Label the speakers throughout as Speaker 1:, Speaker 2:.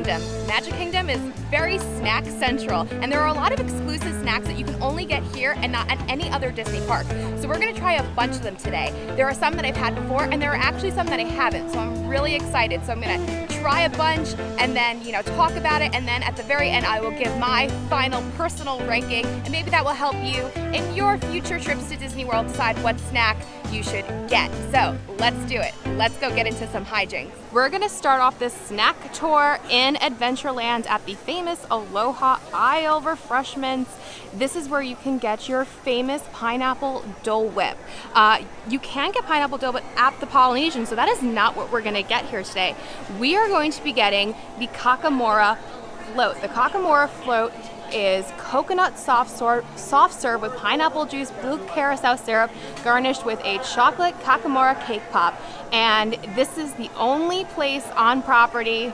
Speaker 1: Kingdom. Magic Kingdom is very snack central, and there are a lot of exclusive snacks that you can only get here and not at any other Disney park. So we're gonna try a bunch of them today. There are some that I've had before, and there are actually some that I haven't, so I'm really excited. So I'm gonna try a bunch and then, talk about it, and then at the very end I will give my final personal ranking, and maybe that will help you in your future trips to Disney World decide what snack you should get. So let's do it. Let's go get into some hijinks. We're gonna start off this snack tour in Adventureland at the famous Aloha Isle Refreshments. This is where you can get your famous pineapple Dole Whip. You can get pineapple Dole Whip at the Polynesian, so that is not what we're gonna get here today. We are going to be getting the Kakamora Float. The Kakamora Float is coconut soft serve with pineapple juice, blue carousel syrup, garnished with a chocolate Kakamora cake pop. And this is the only place on property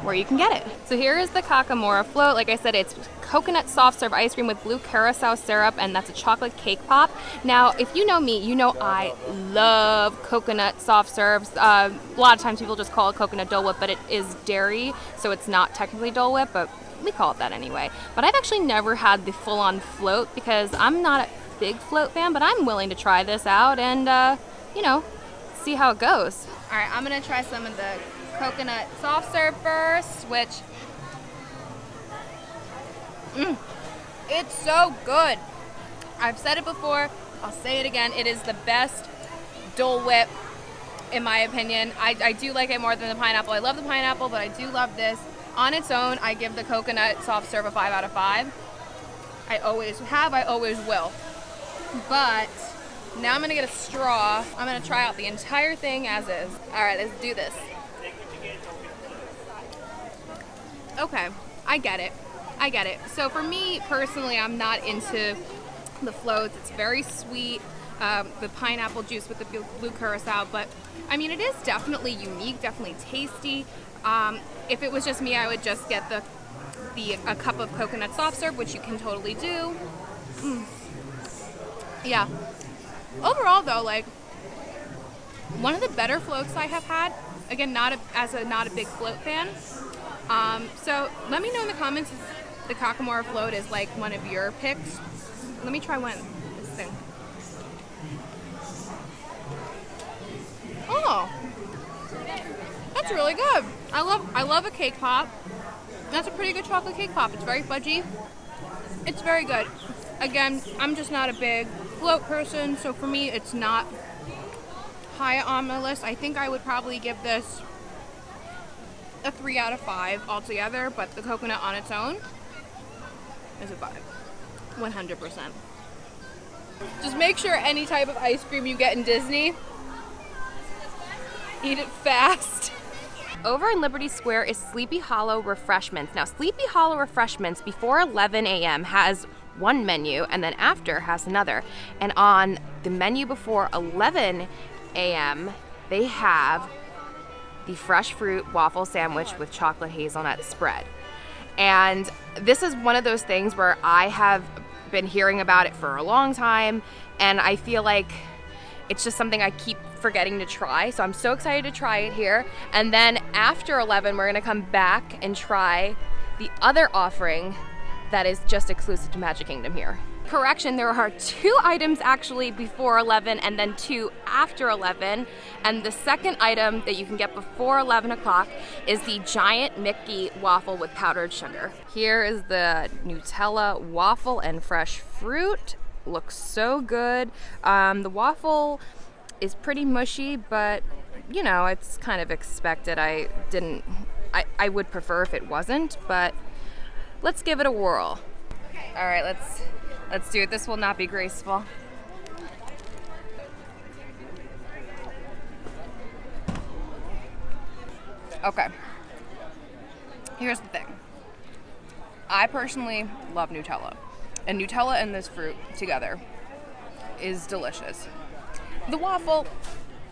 Speaker 1: where you can get it. So here is the Kakamora Float. Like I said, it's coconut soft serve ice cream with blue carousel syrup, and that's a chocolate cake pop. Now, if you know me, you know I love coconut soft serves. A lot of times people just call it coconut Dole Whip, but it is dairy, so it's not technically Dole Whip, but we call it that anyway. But I've actually never had the full-on float because I'm not a big float fan, but I'm willing to try this out and, see how it goes. All right, I'm gonna try some of the coconut soft serve first, which, it's so good. I've said it before, I'll say it again, it is the best Dole Whip, in my opinion. I do like it more than the pineapple. I love the pineapple, but I do love this. On its own, I give the coconut soft serve a 5 out of 5. I always have, I always will. But now I'm gonna get a straw. I'm gonna try out the entire thing as is. All right, let's do this. Okay, I get it. So for me, personally, I'm not into the floats. It's very sweet, the pineapple juice with the blue curacao, but I mean, it is definitely unique, definitely tasty. If it was just me, I would just get a cup of coconut soft serve, which you can totally do. Yeah. Overall, though, like, one of the better floats I have had. Again, not a big float fan. So let me know in the comments if the Kakamora Float is like one of your picks. Let me try this thing. Oh, that's really good. I love a cake pop. That's a pretty good chocolate cake pop. It's very fudgy. It's very good. Again, I'm just not a big float person, so for me, it's not high on my list. I think I would probably give this a 3 out of 5 altogether, but the coconut on its own is a 5. 100%. Just make sure any type of ice cream you get in Disney, eat it fast. Over in Liberty Square is Sleepy Hollow Refreshments. Now, Sleepy Hollow Refreshments before 11 a.m. has one menu, and then after has another. And on the menu before 11 a.m., they have the fresh fruit waffle sandwich with chocolate hazelnut spread. And this is one of those things where I have been hearing about it for a long time, and I feel like it's just something I keep forgetting to try. So I'm so excited to try it here. And then after 11, we're gonna come back and try the other offering that is just exclusive to Magic Kingdom here. Correction, there are 2 items actually before 11 and then 2 after 11. And the second item that you can get before 11 o'clock is the giant Mickey waffle with powdered sugar. Here is the Nutella waffle and fresh fruit. Looks so good. The waffle is pretty mushy, but it's kind of expected. I would prefer if it wasn't, but let's give it a whirl. All right, let's do it. This will not be graceful. Okay. Here's the thing. I personally love Nutella. And Nutella and this fruit together is delicious. The waffle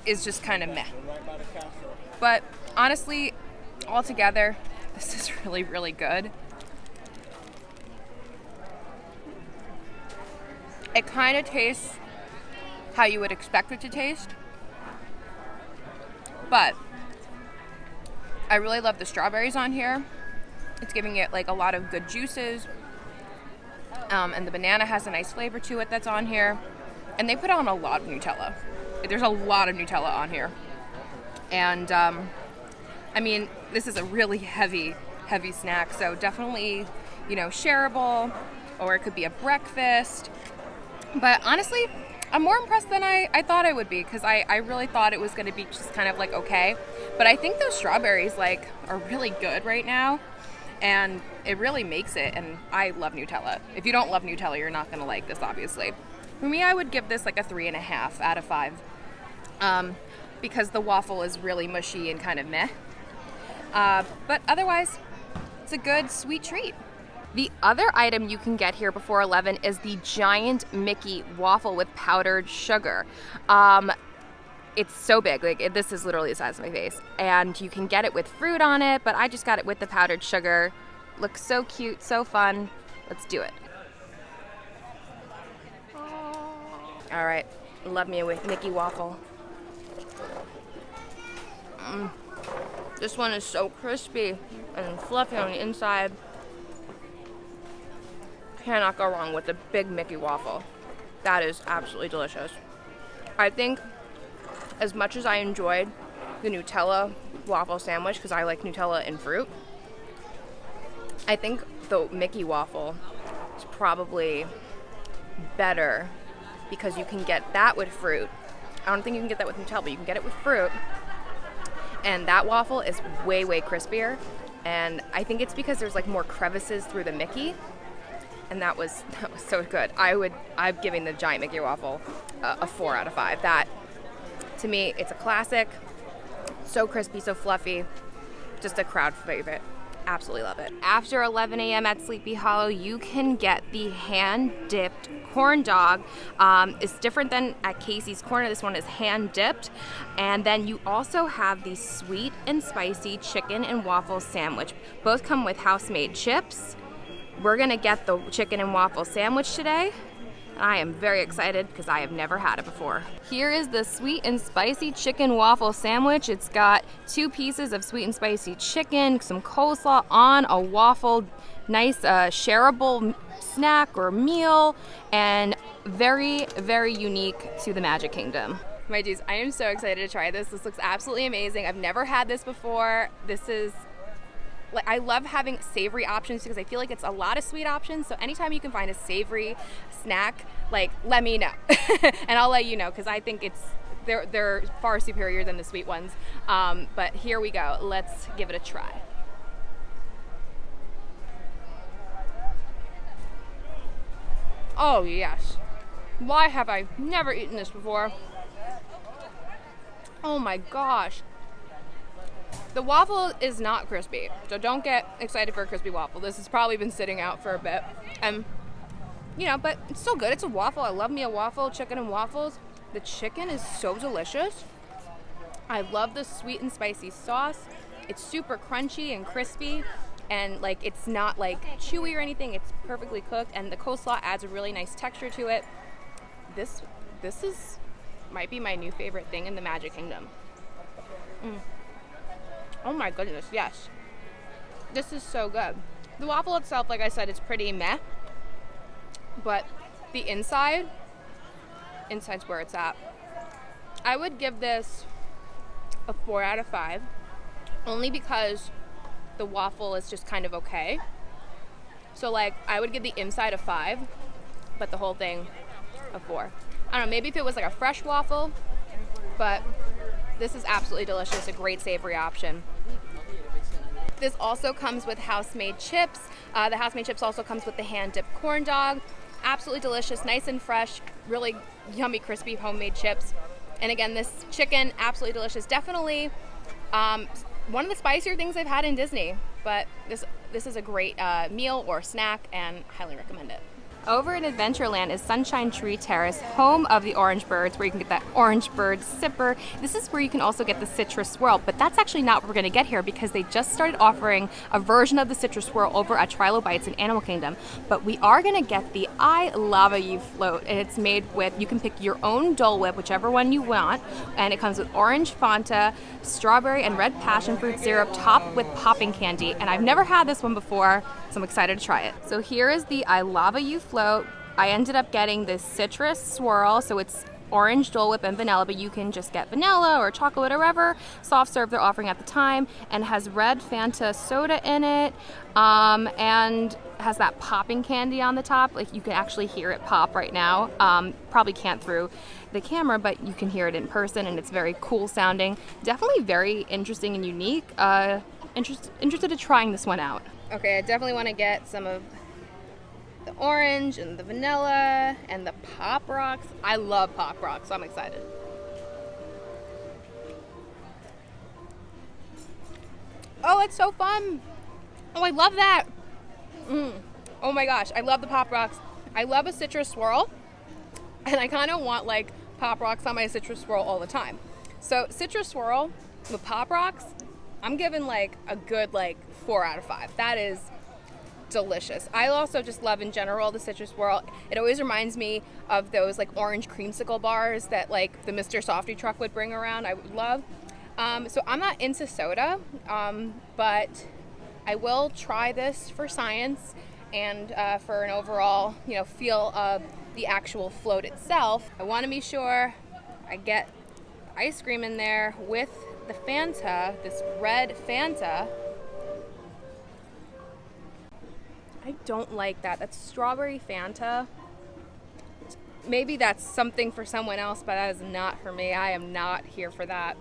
Speaker 1: is just kind of meh. But honestly, altogether, this is really, really good. It kind of tastes how you would expect it to taste. But I really love the strawberries on here. It's giving it like a lot of good juices. And the banana has a nice flavor to it that's on here. And they put on a lot of Nutella. There's a lot of Nutella on here. And I mean, this is a really heavy snack. So definitely, you know, shareable, or it could be a breakfast. But honestly, I'm more impressed than I thought I would be, because I really thought it was going to be just kind of like okay. But I think those strawberries like are really good right now, and it really makes it. And I love Nutella. If you don't love Nutella, you're not going to like this, obviously. For me, I would give this like a 3.5 out of 5, because the waffle is really mushy and kind of meh. But otherwise, it's a good sweet treat. The other item you can get here before 11 is the giant Mickey waffle with powdered sugar. It's so big, like this is literally the size of my face. And you can get it with fruit on it, but I just got it with the powdered sugar. Looks so cute, so fun. Let's do it. All right, love me a Mickey waffle. This one is so crispy and fluffy on the inside. Cannot go wrong with the big Mickey waffle. That is absolutely delicious. I think as much as I enjoyed the Nutella waffle sandwich, because I like Nutella and fruit, I think the Mickey waffle is probably better because you can get that with fruit. I don't think you can get that with Nutella, but you can get it with fruit. And that waffle is way, way crispier. And I think it's because there's like more crevices through the Mickey. And that was so good. I'm giving the giant Mickey waffle a 4 out of 5. That, to me, it's a classic. So crispy, so fluffy. Just a crowd favorite. Absolutely love it. After 11 a.m. at Sleepy Hollow, you can get the hand-dipped corn dog. It's different than at Casey's Corner. This one is hand-dipped. And then you also have the sweet and spicy chicken and waffle sandwich. Both come with house-made chips. We're gonna get the chicken and waffle sandwich today. I am very excited because I have never had it before. Here is the sweet and spicy chicken waffle sandwich. It's got 2 pieces of sweet and spicy chicken, some coleslaw on a waffle, nice shareable snack or meal, and very, very unique to the Magic Kingdom. My geez, I am so excited to try this. This looks absolutely amazing. I've never had this before. This is like, I love having savory options because I feel like it's a lot of sweet options. So anytime you can find a savory snack, like, let me know. And I'll let you know, because I think they're far superior than the sweet ones. But here we go. Let's give it a try. Oh yes. Why have I never eaten this before? Oh my gosh. The waffle is not crispy, so don't get excited for a crispy waffle. This has probably been sitting out for a bit. You know, but it's still good. It's a waffle. I love me a waffle, chicken and waffles. The chicken is so delicious. I love the sweet and spicy sauce. It's super crunchy and crispy, and like it's not like chewy or anything. It's perfectly cooked, and the coleslaw adds a really nice texture to it. This might be my new favorite thing in the Magic Kingdom. Oh my goodness, yes. This is so good. The waffle itself, like I said, it's pretty meh. But the inside's where it's at. I would give this a 4 out of 5. Only because the waffle is just kind of okay. So like, I would give the inside a 5, but the whole thing a 4. I don't know, maybe if it was like a fresh waffle, but this is absolutely delicious, a great savory option. This also comes with house-made chips. The house-made chips also comes with the hand-dipped corn dog. Absolutely delicious, nice and fresh, really yummy, crispy homemade chips. And again, this chicken, absolutely delicious. Definitely one of the spicier things I've had in Disney, but this is a great meal or snack, and highly recommend it. Over in Adventureland is Sunshine Tree Terrace, home of the orange birds, where you can get that orange bird sipper. This is where you can also get the citrus swirl, but that's actually not what we're going to get here because they just started offering a version of the citrus swirl over at Trilobites in Animal Kingdom. But we are going to get the I Lava You float, and it's made with, you can pick your own Dole Whip, whichever one you want, and it comes with orange Fanta, strawberry and red passion fruit syrup topped with popping candy, and I've never had this one before, so I'm excited to try it. So here is the I Lava You float. I ended up getting this citrus swirl, so it's orange, Dole Whip, and vanilla, but you can just get vanilla or chocolate or whatever soft serve they're offering at the time, and has red Fanta soda in it, and has that popping candy on the top. Like, you can actually hear it pop right now. Probably can't through the camera, but you can hear it in person, and it's very cool sounding. Definitely very interesting and unique. Interested in trying this one out. Okay, I definitely want to get some of the orange and the vanilla and the Pop Rocks. I love Pop Rocks, so I'm excited. Oh, it's so fun. Oh, I love that. Oh my gosh, I love the Pop Rocks. I love a citrus swirl, and I kind of want like Pop Rocks on my citrus swirl all the time. So citrus swirl with Pop Rocks, I'm giving like a good 4 out of 5. That is delicious. I also just love in general the citrus swirl. It always reminds me of those orange creamsicle bars that the Mr. Softy truck would bring around. I would love. So I'm not into soda, but I will try this for science and for an overall feel of the actual float itself. I want to be sure I get ice cream in there with the Fanta, this red Fanta. I don't like that. That's strawberry Fanta. Maybe that's something for someone else, but that is not for me. I am not here for that.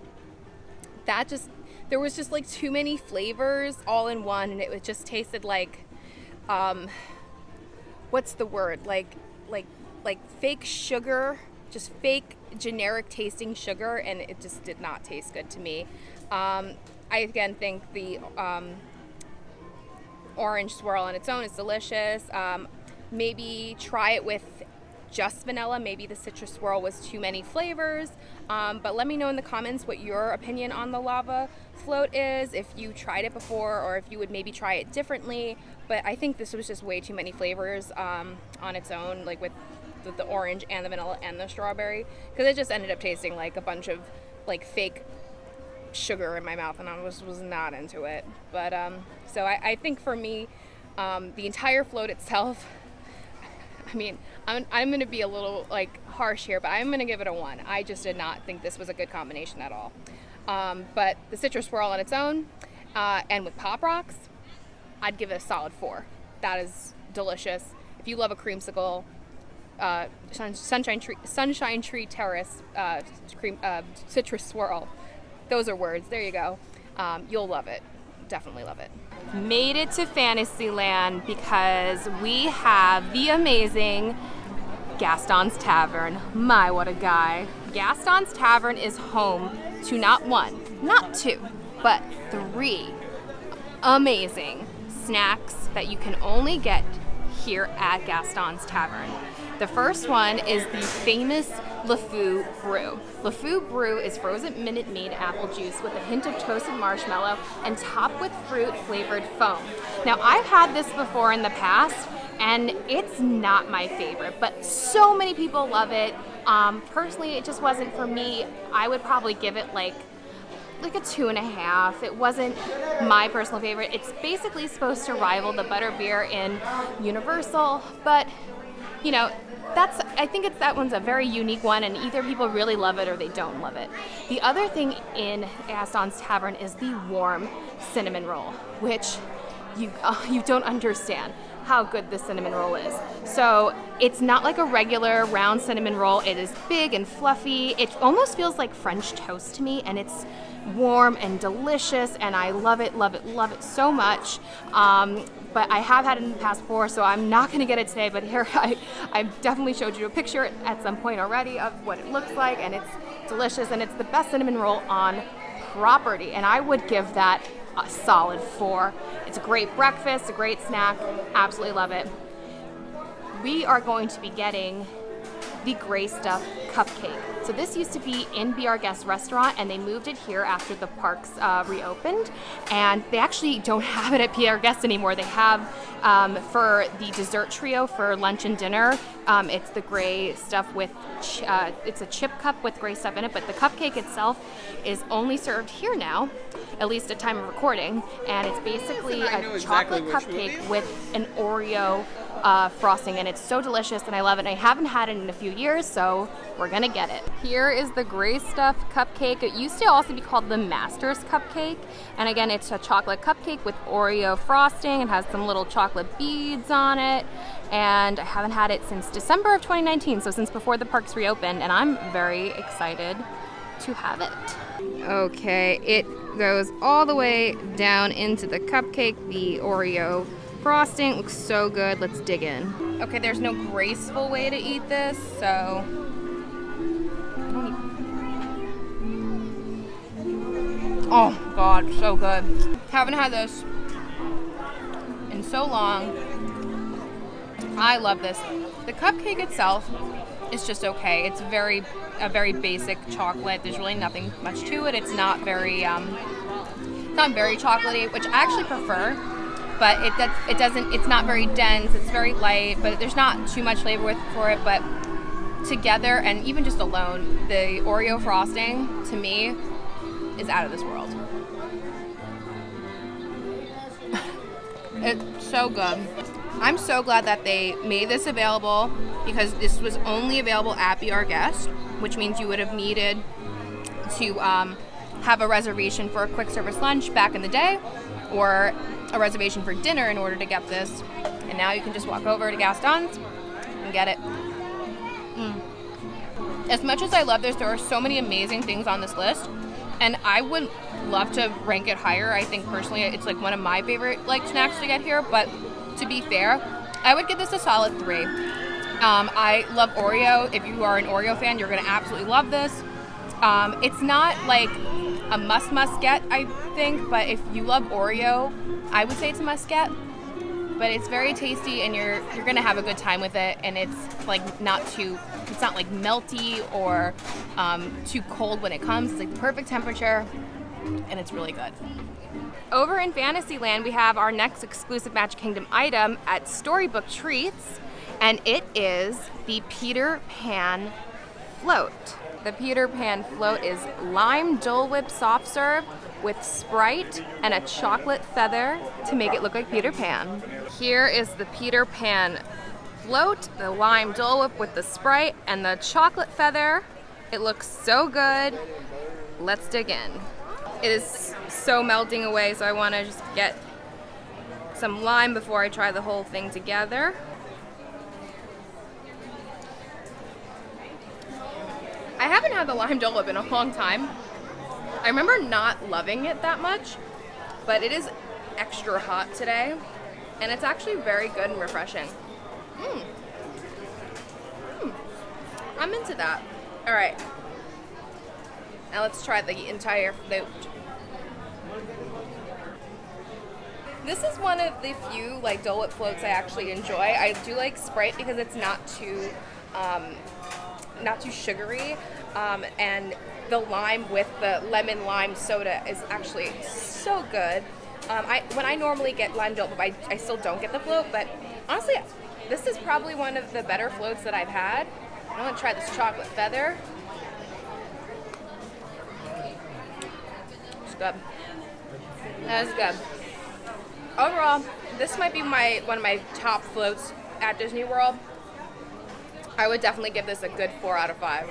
Speaker 1: There was just too many flavors all in one, and it just tasted like, what's the word? Like fake sugar, just fake generic tasting sugar, and it just did not taste good to me. I again think the orange swirl on its own is delicious. Maybe try it with just vanilla. Maybe the citrus swirl was too many flavors. But let me know in the comments what your opinion on the lava float is, if you tried it before or if you would maybe try it differently. But I think this was just way too many flavors on its own, with the orange and the vanilla and the strawberry, because it just ended up tasting like a bunch of fake sugar in my mouth, and I was not into it. But so I think for me, the entire float itself, I mean, I'm going to be a little harsh here, but I'm going to give it a 1. I just did not think this was a good combination at all. But the citrus swirl on its own, and with Pop Rocks, I'd give it a solid 4. That is delicious. If you love a creamsicle, Sunshine Tree Terrace citrus swirl, those are words. There you go. You'll love it. Definitely love it. Made it to Fantasyland because we have the amazing Gaston's Tavern. My, what a guy. Gaston's Tavern is home to not 1, not 2, but 3 amazing snacks that you can only get here at Gaston's Tavern. The first one is the famous LeFou Brew. LeFou Brew is frozen Minute Maid apple juice with a hint of toasted marshmallow and topped with fruit-flavored foam. Now, I've had this before in the past, and it's not my favorite, but so many people love it. Personally, it just wasn't for me. I would probably give it like a 2.5. It wasn't my personal favorite. It's basically supposed to rival the butterbeer in Universal, but I think that one's a very unique one, and either people really love it or they don't love it. The other thing in Gaston's Tavern is the warm cinnamon roll, which you don't understand how good the cinnamon roll is. So it's not like a regular round cinnamon roll. It is big and fluffy. It almost feels like French toast to me, and it's warm and delicious, and I love it so much. But I have had it in the past before, so I'm not going to get it today, but here I definitely showed you a picture at some point already of what it looks like, and it's delicious, and it's the best cinnamon roll on property, and I would give that a solid 4. It's a great breakfast, a great snack, absolutely love it. we are going to be getting the Gray Stuff Cupcake. So this used to be in Be Our Guest restaurant, and they moved it here after the parks reopened, and they actually don't have it at Be Our Guest anymore. They have for the dessert trio for lunch and dinner, it's the gray stuff with it's a chip cup with gray stuff in it, but the cupcake itself is only served here now, at least at time of recording, and it's basically a chocolate cupcake with an Oreo frosting, and it's so delicious, and I love it, and I haven't had it in a few years, so we're gonna get it. Here is the Gray Stuff Cupcake. It used to also be called the Master's Cupcake, and again, it's a chocolate cupcake with Oreo frosting. It has some little chocolate beads on it, and I haven't had it since December of 2019, so since before the parks reopened, and I'm very excited to have it. Okay, it goes all the way down into the cupcake, the Oreo frosting looks so good. Let's dig in. Okay, there's no graceful way to eat this, so oh God, so good. Haven't had this in so long. I love this. The cupcake itself is just okay. It's a very basic chocolate. There's really nothing much to it. It's not very chocolatey, which I actually prefer. But it's not very dense. It's very light, but there's not too much flavor for it. But together and even just alone, the Oreo frosting to me is out of this world. It's so good. I'm so glad that they made this available, because this was only available at Be Our Guest, which means you would have needed to have a reservation for a quick service lunch back in the day, or a reservation for dinner in order to get this. And now you can just walk over to Gaston's and get it. As much as I love this, there are so many amazing things on this list, and I would love to rank it higher. I think personally it's like one of my favorite snacks to get here, but to be fair, I would give this a solid 3. I love Oreo. If you are an Oreo fan, you're gonna absolutely love this. It's not like a must get, I think, but if you love Oreo, I would say it's a must get. But it's very tasty, and you're gonna have a good time with it, and it's not melty or too cold when it comes. It's like the perfect temperature, and it's really good. Over in Fantasyland, we have our next exclusive Magic Kingdom item at Storybook Treats, and it is the Peter Pan Float. The Peter Pan Float is lime Dole Whip soft serve with Sprite and a chocolate feather to make it look like Peter Pan. Here is the Peter Pan Float, the lime Dole Whip with the Sprite and the chocolate feather. It looks so good. Let's dig in. It is so melting away, so I want to just get some lime before I try the whole thing together. I haven't had the lime Dole Whip in a long time. I remember not loving it that much, but it is extra hot today, and it's actually very good and refreshing. I'm into that. All right, now let's try the entire float. This is one of the few Dole Whip floats I actually enjoy. I do like Sprite because it's not too sugary, and the lime with the lemon lime soda is actually so good. When I normally get lime Dole Whip, I still don't get the float, but honestly, this is probably one of the better floats that I've had. I'm gonna try this chocolate feather. It's good. That is good. Overall, this might be one of my top floats at Disney World. I would definitely give this a good 4 out of 5.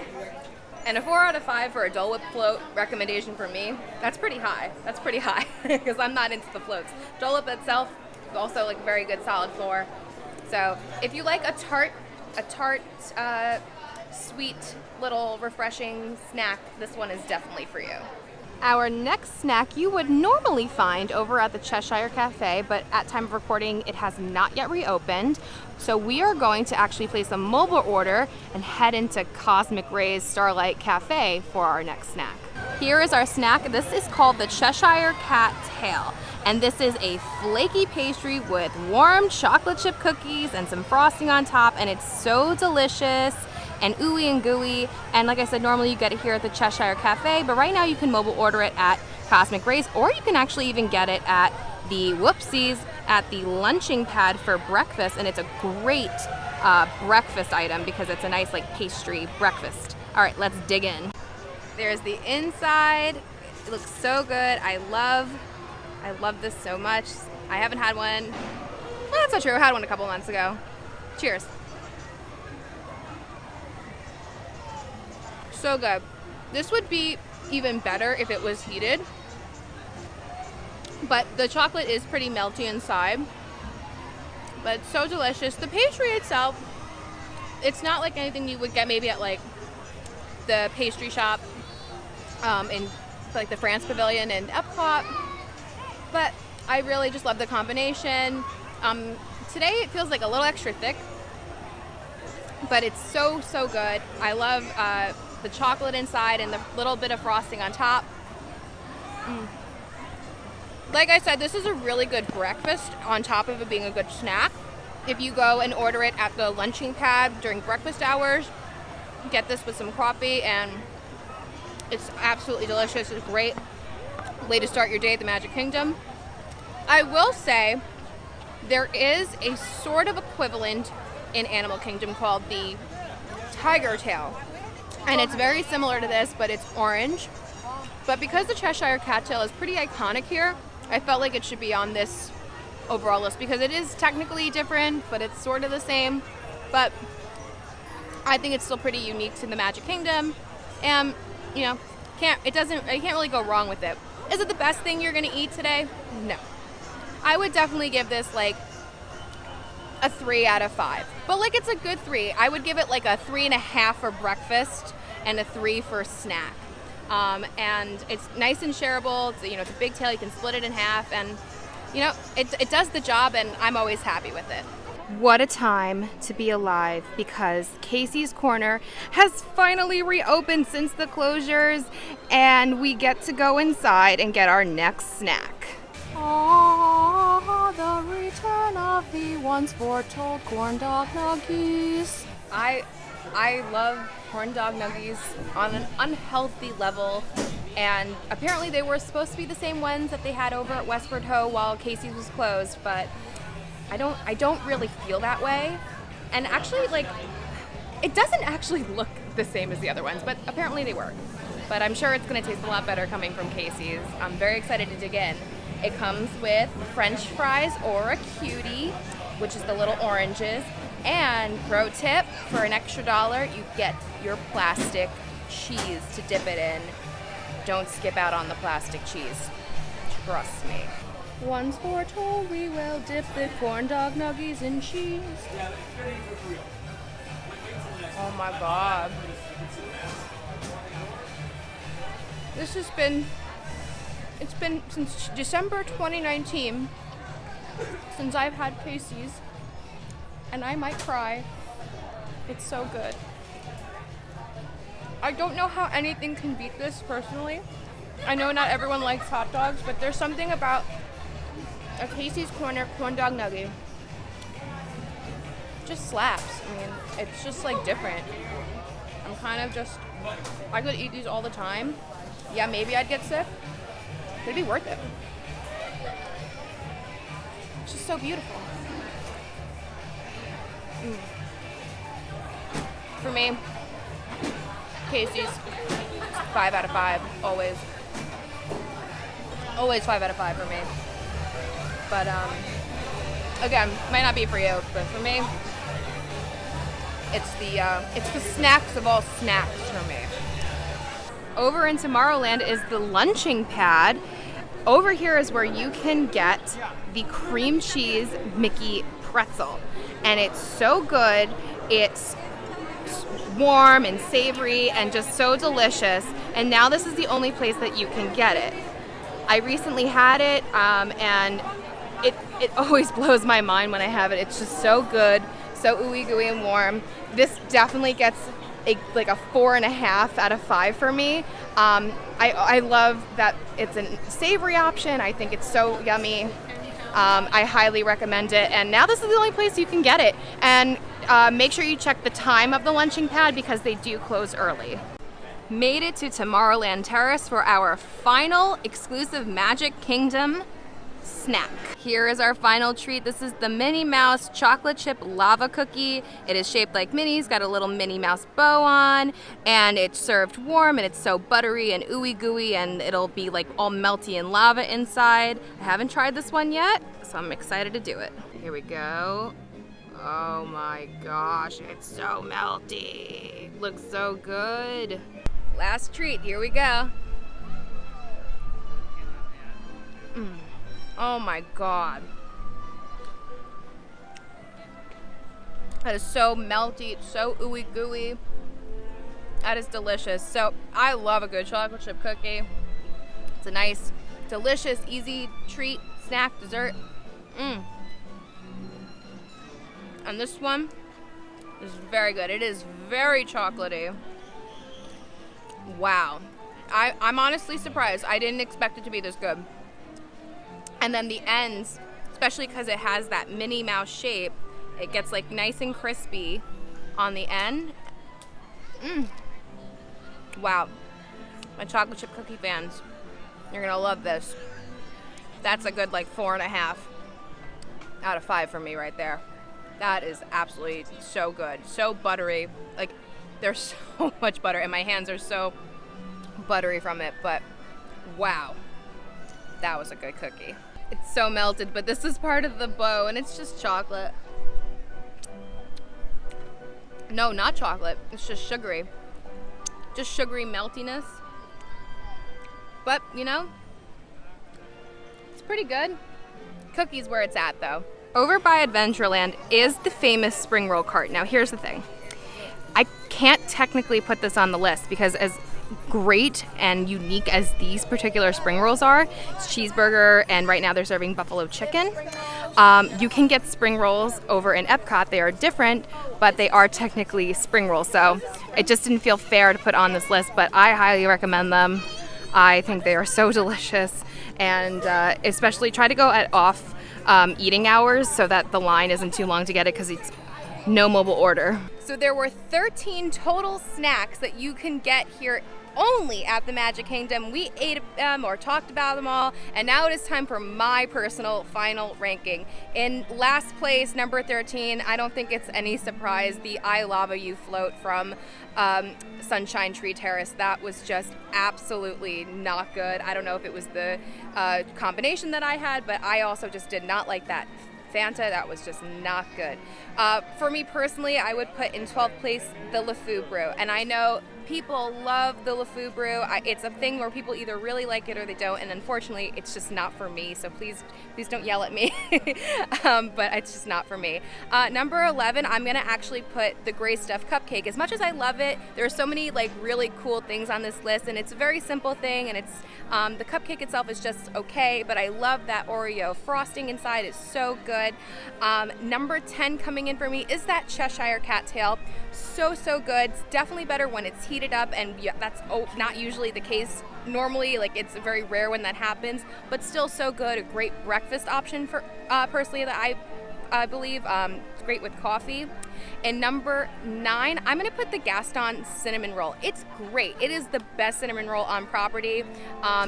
Speaker 1: And a 4 out of 5 for a Dole Whip float recommendation for me, that's pretty high. That's pretty high, because I'm not into the floats. Dole Whip itself is also a very good solid 4. So if you like a tart, sweet, little refreshing snack, this one is definitely for you. Our next snack you would normally find over at the Cheshire Cafe, but at time of recording, it has not yet reopened. So we are going to actually place a mobile order and head into Cosmic Ray's Starlight Cafe for our next snack. Here is our snack. This is called the Cheshire Cat Tail. And this is a flaky pastry with warm chocolate chip cookies and some frosting on top. And it's so delicious and ooey and gooey. And like I said, normally you get it here at the Cheshire Cafe, but right now you can mobile order it at Cosmic Race, or you can actually even get it at the Whoopsies at the lunching pad for breakfast. And it's a great breakfast item because it's a nice like pastry breakfast. All right, let's dig in. There's the inside. It looks so good. I love this so much. I haven't had one. Well, that's not true. I had one a couple months ago. Cheers. So good. This would be even better if it was heated. But the chocolate is pretty melty inside. But it's so delicious. The pastry itself, it's not like anything you would get maybe at like the pastry shop in like the France Pavilion and Epcot. But I really just love the combination. Today it feels like a little extra thick, but it's so good. I love the chocolate inside and the little bit of frosting on top. Like I said, this is a really good breakfast on top of it being a good snack. If you go and order it at the lunching pad during breakfast hours, get this with some coffee, and it's absolutely delicious. It's a great way to start your day at the Magic Kingdom. I will say there is a sort of equivalent in Animal Kingdom called the Tiger Tail, and it's very similar to this, but it's orange. But because the Cheshire Cat Tail is pretty iconic here, I felt like it should be on this overall list because it is technically different, but it's sort of the same. But I think it's still pretty unique to the Magic Kingdom, and you know, you can't really go wrong with it. Is it the best thing you're gonna eat today? No. I would definitely give this like a 3 out of 5, but like it's a good 3. I would give it like a 3.5 for breakfast and a 3 for snack. And it's nice and shareable. It's, it's a big tail. You can split it in half, and it does the job, and I'm always happy with it. What a time to be alive, because Casey's Corner has finally reopened since the closures, and we get to go inside and get our next snack.
Speaker 2: Ah, the return of the once foretold corn dog nuggies.
Speaker 1: I love corn dog nuggies on an unhealthy level, and apparently they were supposed to be the same ones that they had over at Westward Ho while Casey's was closed, but I don't really feel that way. And actually, like, it doesn't actually look the same as the other ones, but apparently they were. But I'm sure it's going to taste a lot better coming from Casey's. I'm very excited to dig in. It comes with French fries or a cutie, which is the little oranges. And pro tip, for an extra $1, you get your plastic cheese to dip it in. Don't skip out on the plastic cheese. Trust me.
Speaker 2: Once foretold, we will dip the corn dog nuggies in cheese.
Speaker 1: Oh my God. It's been since December 2019 since I've had Casey's, and I might cry. It's so good. I don't know how anything can beat this personally. I know not everyone likes hot dogs, but there's something about a Casey's corn dog nugget. Just slaps. I mean, it's just like different. I could eat these all the time. Yeah, maybe I'd get sick. It'd be worth it. It's just so beautiful. For me, Casey's 5 out of 5, always. Always 5 out of 5 for me. But again, might not be for you, but for me, it's the snacks of all snacks for me. Over in Tomorrowland is the lunching pad. Over here is where you can get the cream cheese Mickey pretzel, and it's so good. It's warm and savory and just so delicious, and now this is the only place that you can get it. I recently had it, and it always blows my mind when I have it. It's just so good, so ooey gooey and warm. This definitely gets like a 4.5 out of 5 for me. I love that it's a savory option. I think it's so yummy. I highly recommend it. And now this is the only place you can get it. And make sure you check the time of the lunching pad because they do close early. Made it to Tomorrowland Terrace for our final exclusive Magic Kingdom snack. Here is our final treat. This is the Minnie Mouse chocolate chip lava cookie. It is shaped like Minnie's, got a little Minnie Mouse bow on, and it's served warm, and it's so buttery and ooey gooey, and it'll be like all melty and lava inside. I haven't tried this one yet, so I'm excited to do it. Here we go. Oh my gosh, it's so melty. Looks so good. Last treat, here we go. Oh my god. That is so melty, it's so ooey gooey. That is delicious. So I love a good chocolate chip cookie. It's a nice, delicious, easy treat, snack, dessert. And this one is very good. It is very chocolatey. Wow. I'm honestly surprised. I didn't expect it to be this good. And then the ends, especially because it has that Minnie Mouse shape, it gets like nice and crispy on the end. Wow. My chocolate chip cookie fans, you're gonna love this. That's a good like 4.5 out of 5 for me right there. That is absolutely so good. So buttery. Like there's so much butter and my hands are so buttery from it, but wow. That was a good cookie. It's so melted, but this is part of the bow and it's just chocolate. No, not chocolate. It's just sugary. Just sugary meltiness. But, you know, it's pretty good. Cookie's where it's at, though. Over by Adventureland is the famous spring roll cart. Now, here's the thing. I can't technically put this on the list because as great and unique as these particular spring rolls are, it's cheeseburger, and right now they're serving buffalo chicken. You can get spring rolls over in Epcot. They are different, but they are technically spring rolls. So it just didn't feel fair to put on this list, but I highly recommend them. I think they are so delicious, and especially try to go at off eating hours so that the line isn't too long to get it because it's no mobile order. So there were 13 total snacks that you can get here only at the Magic Kingdom. We ate them or talked about them all, and now it is time for my personal final ranking. In last place, number 13, I don't think it's any surprise, the I Lava You float from Sunshine Tree Terrace. That was just absolutely not good. I don't know if it was the combination that I had, but I also just did not like that Fanta. That was just not good. For me personally, I would put in 12th place the LeFou Brew, and I know people love the LeFou Brew. It's a thing where people either really like it or they don't, and unfortunately it's just not for me, so please don't yell at me. But it's just not for me. Number 11, I'm gonna actually put the Gray Stuff Cupcake. As much as I love it, there are so many like really cool things on this list, and it's a very simple thing, and it's the cupcake itself is just okay, but I love that Oreo frosting inside. It's so good. Number 10 coming in for me is that Cheshire Cat Tail. So good. It's definitely better when it's heated up, and yeah, that's not usually the case normally. Like it's very rare when that happens, but still so good. A great breakfast option for personally that I believe. It's great with coffee. And number 9, I'm gonna put the Gaston cinnamon roll. It's great. It is the best cinnamon roll on property.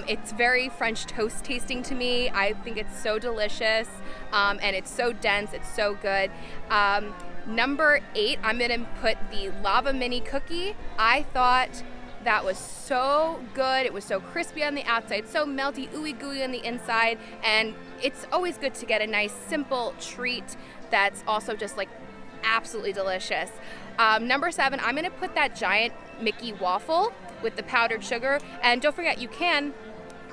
Speaker 1: It's very French toast tasting to me. I think it's so delicious, and it's so dense. It's so good. Number 8, I'm gonna put the Lava Mini Cookie. I thought that was so good. It was so crispy on the outside, so melty, ooey gooey on the inside, and it's always good to get a nice simple treat that's also just like absolutely delicious. Number 7, I'm gonna put that giant Mickey waffle with the powdered sugar, and don't forget you can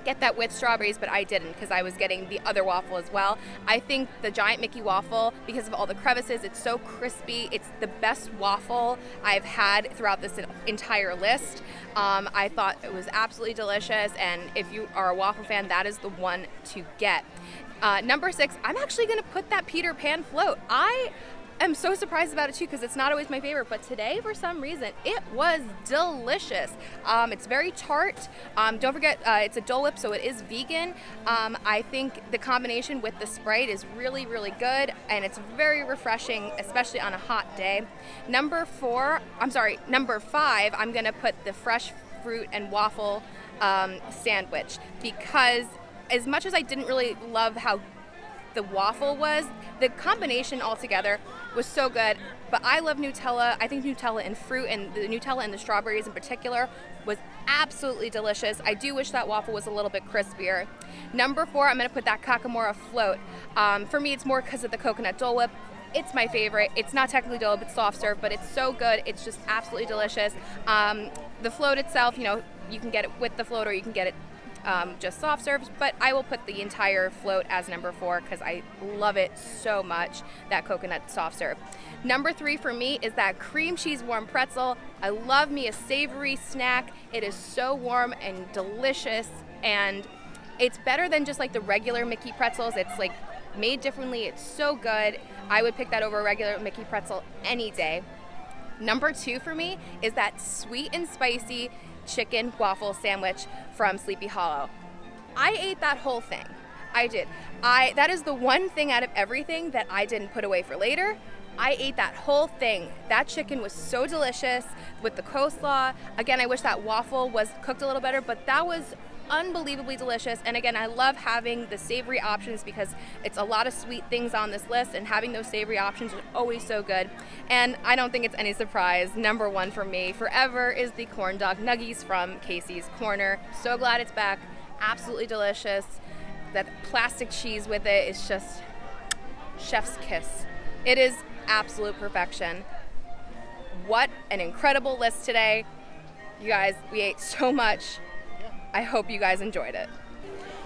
Speaker 1: get that with strawberries, but I didn't because I was getting the other waffle as well. I think the giant Mickey waffle, because of all the crevices, it's so crispy. It's the best waffle I've had throughout this entire list. I thought it was absolutely delicious, and if you are a waffle fan, that is the one to get. Number 6, I'm actually gonna put that Peter Pan float. I am so surprised about it too because it's not always my favorite, but today for some reason it was delicious. It's very tart. Don't forget it's a Dole Whip, so it is vegan. I think the combination with the Sprite is really, really good, and it's very refreshing, especially on a hot day. Number 5, I'm gonna put the fresh fruit and waffle sandwich, because as much as I didn't really love how the waffle was, the combination altogether was so good. But I love Nutella. I think Nutella and fruit, and the Nutella and the strawberries in particular, was absolutely delicious. I do wish that waffle was a little bit crispier. Number 4, I'm gonna put that Kakamora Float. For me, it's more because of the coconut Dole Whip. It's my favorite. It's not technically Dole Whip, it's soft serve, but it's so good. It's just absolutely delicious. The float itself, you know, you can get it with the float or you can get it just soft serves, but I will put the entire float as number 4 because I love it so much, that coconut soft serve. Number 3 for me is that cream cheese warm pretzel. I love me a savory snack. It is so warm and delicious, and it's better than just like the regular Mickey pretzels. It's like made differently. It's so good. I would pick that over a regular Mickey pretzel any day. Number 2 for me is that sweet and spicy chicken waffle sandwich from Sleepy Hollow. I ate that whole thing. I did. That is the one thing out of everything that I didn't put away for later. I ate that whole thing. That chicken was so delicious with the coleslaw. Again, I wish that waffle was cooked a little better, but that was unbelievably delicious. And again, I love having the savory options because it's a lot of sweet things on this list, and having those savory options is always so good. And I don't think it's any surprise, number 1 for me forever is the corn dog nuggies from Casey's Corner. So glad it's back. Absolutely delicious. That plastic cheese with it is just chef's kiss. It is absolute perfection. What an incredible list today. You guys, we ate so much. I hope you guys enjoyed it.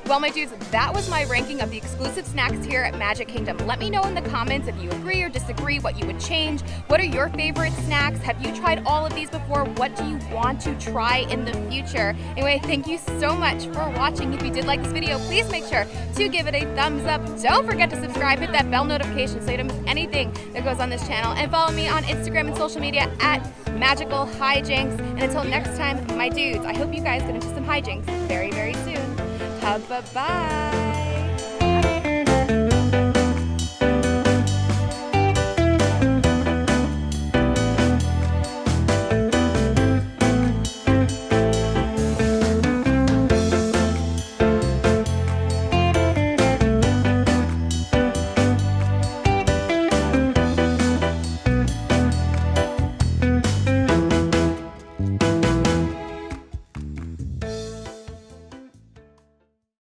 Speaker 1: Well, my dudes, that was my ranking of the exclusive snacks here at Magic Kingdom. Let me know in the comments if you agree or disagree, what you would change. What are your favorite snacks? Have you tried all of these before? What do you want to try in the future? Anyway, thank you so much for watching. If you did like this video, please make sure to give it a thumbs up. Don't forget to subscribe, hit that bell notification so you don't miss anything that goes on this channel. And follow me on Instagram and social media at Magical Hijinx. And until next time, my dudes, I hope you guys get into some hijinks very, very soon. Bye-bye.